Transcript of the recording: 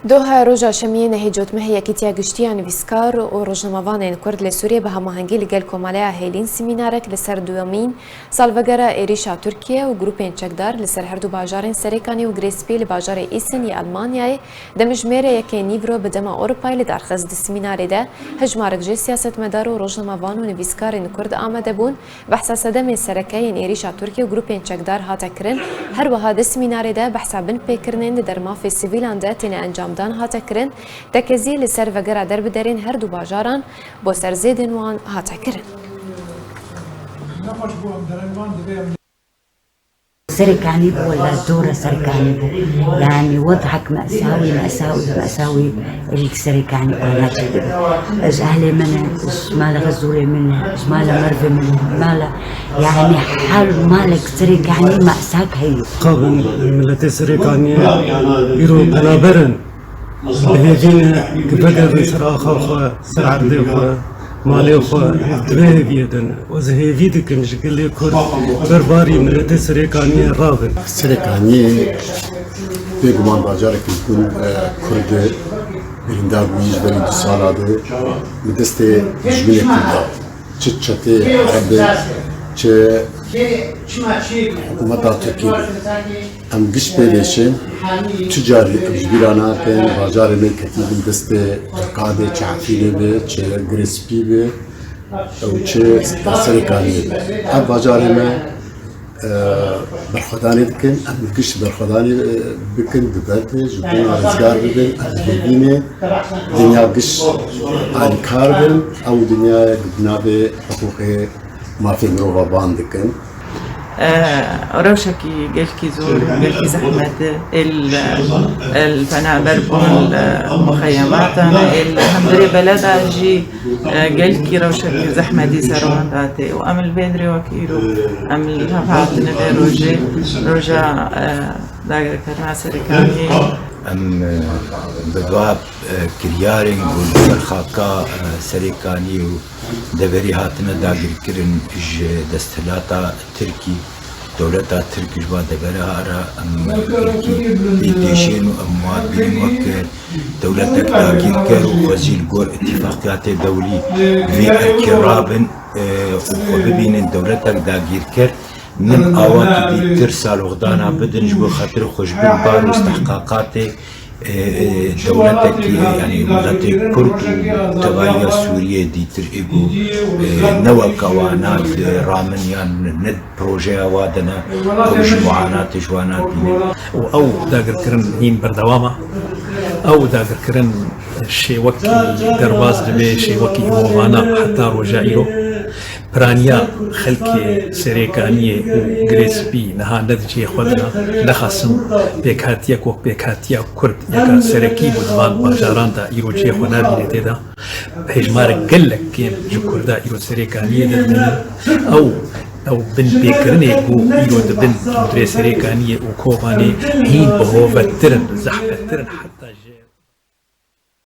دوها روجا شمیه نهیجوت مهیا کتیا گشتیان ویسکار و روزنامه‌وان کرد لسوریه به هماهنگی لگل کمالیا هیلین سمینارک لسر دوامین سالوگرا ایریشا ترکیه و گروپین چکدار لسر هر دو باجارین سریکانی و گریسپی لباجار ایسن ی آلمانیای دمجمره یکی نیورو به دم اروپای لدرخز د سمیناری ده هجمارک جه سیاست مدار و روزنامه‌وان و نویسکارین کرد آمده بون بحث صدم سرکای ایریشا ترکیه و گروپین چکدار هات کرن هر وها د سمیناری ده بحث بن پیکرنند در مافی سیویلان ده تین انجام دان هاتا کرن تکزی لسر وگرا در بدرین هر دو باجاران با سرزیدن وان هاتا کرن. سركاني بو ولا دورة سركاني بو يعني وضعك مأساوي مأساوي مأساوي اللي سركاني بو ناجد اج اهلي منه اج مالا غزولي منه اج مالا مرفي منه مالا يعني حال مالك سركاني مأساك هي قابل ملتي سركاني يرو بنابرن بهجين كبدر سر اخا سر عردي مالي خو دبه بيدن وزه فيدك مشكل كر برباري ملت سريكاني رابن سريكاني بيجمان باجارك يكون كرد برندار ويج بين سالاده مدسته جمله كلها تشتتي عربي ç حكومة تركيا ام قش بيليشن تجاري اجبرنا بين باجار ملكتي بالدست قاده تعفيله به ç گرسپی به او ç سرکانی اب باجار ما برخداني دكن ام قش برخداني بكن دبته جبنا رزگار بدن دينه دنيا قش عن كاربن او دنيا بنابه حقوق ما في مروفا باندكن روشكي قلكي زور قلكي زحمة الفنابر بون المخيمات أنا الحمد بلد أجي قلكي روشكي زحمة دي سروان داتي وأمل بيدري وكيلو أمل هفعتنا بروجي روجا داقر كرنا سركاني ام بدواب كريارين والخاكا سريكاني ودبري هاتنا داقر كرن دستلاتا تركي دولتا تركي جوا دبرها را ام تركي بيديشين واموات بين وكر دولتك داقر كر وزير قول اتفاقيات دولي في الكرابن وخببين دولتك داقر كر من أوقات دي ترسل وغدانا بدن جبو خاطر خوش بالبار واستحقاقات دولتك يعني ملت كرد وتبايا سوريا دي ترقبو نوى كوانات رامنيان ند بروجيا وادنا أو جمعانات جوانات او داقر كرن هين بردوامه او داقر كرن شي وكي درواز دبي شي وكي هوانا حتى رجائيرو برانيا خلقي سريكانية وغريسبي نها نتيجة خودنا نخصم بيكاتيا كوك بيكاتيا كرد يكا سريكي بدوان باجاران دا إيرو جي خونا بينتي دا بهجمار قلق كيم جو كردا إيرو سريكانية دا أو بن بيكرني بو إيرو دا بن دري سريكانية وكوباني هين بهو فترن زحفة ترن حتى